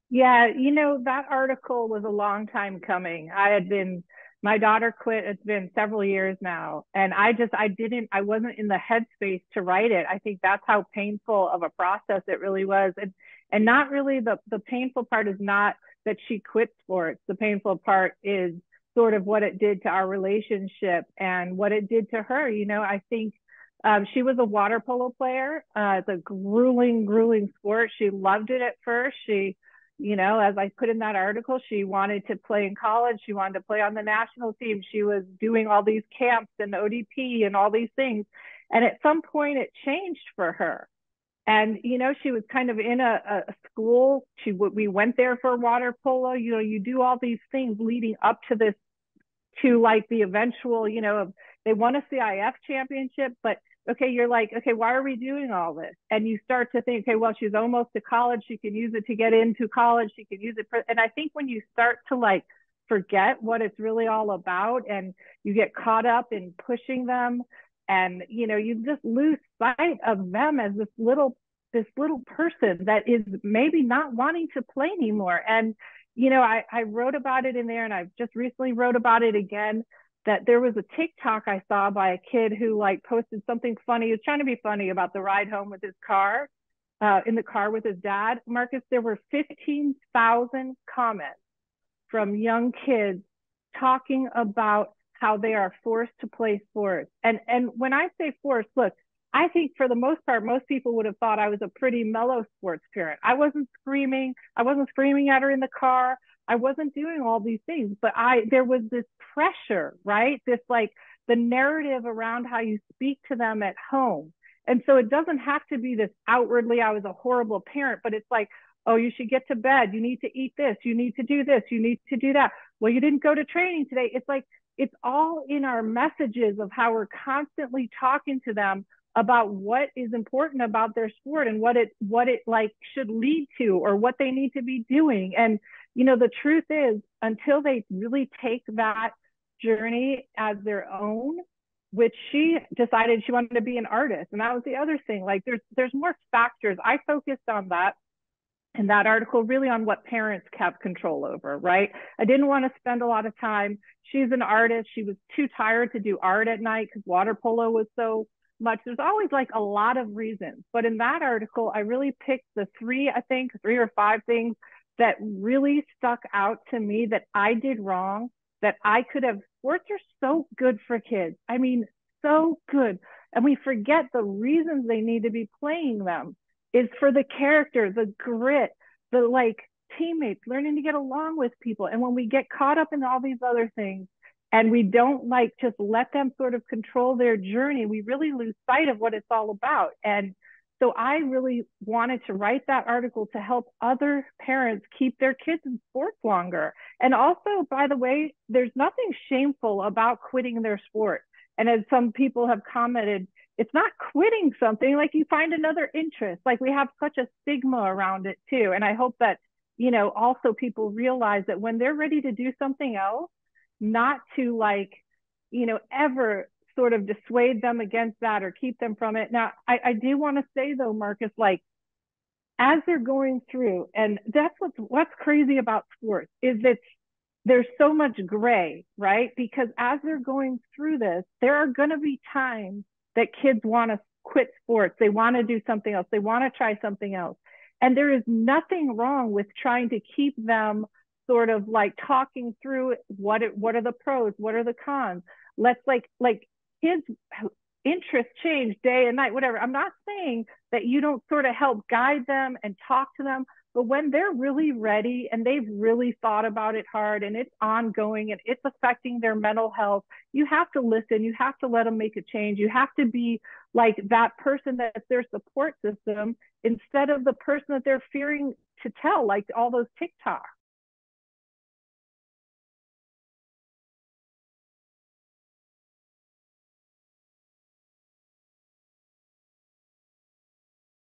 Yeah, that article was a long time coming. My daughter quit, it's been several years now. And I wasn't in the headspace to write it. I think that's how painful of a process it really was. And not really the painful part is not that she quit sports. The painful part is sort of what it did to our relationship and what it did to her. I think she was a water polo player. It's a grueling, grueling sport. She loved it at first. As I put in that article, she wanted to play in college. She wanted to play on the national team. She was doing all these camps and ODP and all these things. And at some point, it changed for her. And, she was kind of in a school. We went there for water polo. You do all these things leading up to this, to like the eventual, they won a CIF championship, but okay, you're like, okay, why are we doing all this? And you start to think, okay, well, she's almost to college. She can use it to get into college. She can use it and I think when you start to like forget what it's really all about and you get caught up in pushing them and, you just lose sight of them as this little person that is maybe not wanting to play anymore. And, I wrote about it in there and I've just recently wrote about it again that there was a TikTok I saw by a kid who like posted something funny. He was trying to be funny about the ride home with his car, in the car with his dad. Marcus, there were 15,000 comments from young kids talking about how they are forced to play sports. And when I say forced, look, I think for the most part, most people would have thought I was a pretty mellow sports parent. I wasn't screaming. I wasn't screaming at her in the car. I wasn't doing all these things, but there was this pressure, right? This like the narrative around how you speak to them at home. And so it doesn't have to be this outwardly, I was a horrible parent, but it's like, oh, you should get to bed. You need to eat this. You need to do this. You need to do that. Well, you didn't go to training today. It's like, it's all in our messages of how we're constantly talking to them about what is important about their sport and what it like should lead to or what they need to be doing. And the truth is, until they really take that journey as their own, which she decided she wanted to be an artist, and that was the other thing. Like there's more factors. I focused on that in that article, really on what parents kept control over, right? I didn't want to spend a lot of time. She's an artist. She was too tired to do art at night because water polo was so much. There's always like a lot of reasons. But in that article, I really picked the three or five things that really stuck out to me that I did wrong, that I could have. Sports are so good for kids. I mean, so good. And we forget the reasons they need to be playing them is for the character, the grit, the like teammates, learning to get along with people. And when we get caught up in all these other things and we don't like just let them sort of control their journey, we really lose sight of what it's all about. And so I really wanted to write that article to help other parents keep their kids in sports longer. And also, by the way, there's nothing shameful about quitting their sport. And as some people have commented, it's not quitting something, like you find another interest. Like we have such a stigma around it too. And I hope that, also people realize that when they're ready to do something else, not to like, ever sort of dissuade them against that or keep them from it. Now, I do want to say though, Marcus, like as they're going through, and that's what's crazy about sports is that there's so much gray, right? Because as they're going through this, there are going to be times that kids want to quit sports. They want to do something else. They want to try something else. And there is nothing wrong with trying to keep them sort of like talking through what are the pros, what are the cons. Let's like kids interests change day and night, whatever. I'm not saying that you don't sort of help guide them and talk to them, but when they're really ready and they've really thought about it hard and it's ongoing and it's affecting their mental health, you have to listen. You have to let them make a change. You have to be like that person that's their support system instead of the person that they're fearing to tell, like all those TikToks.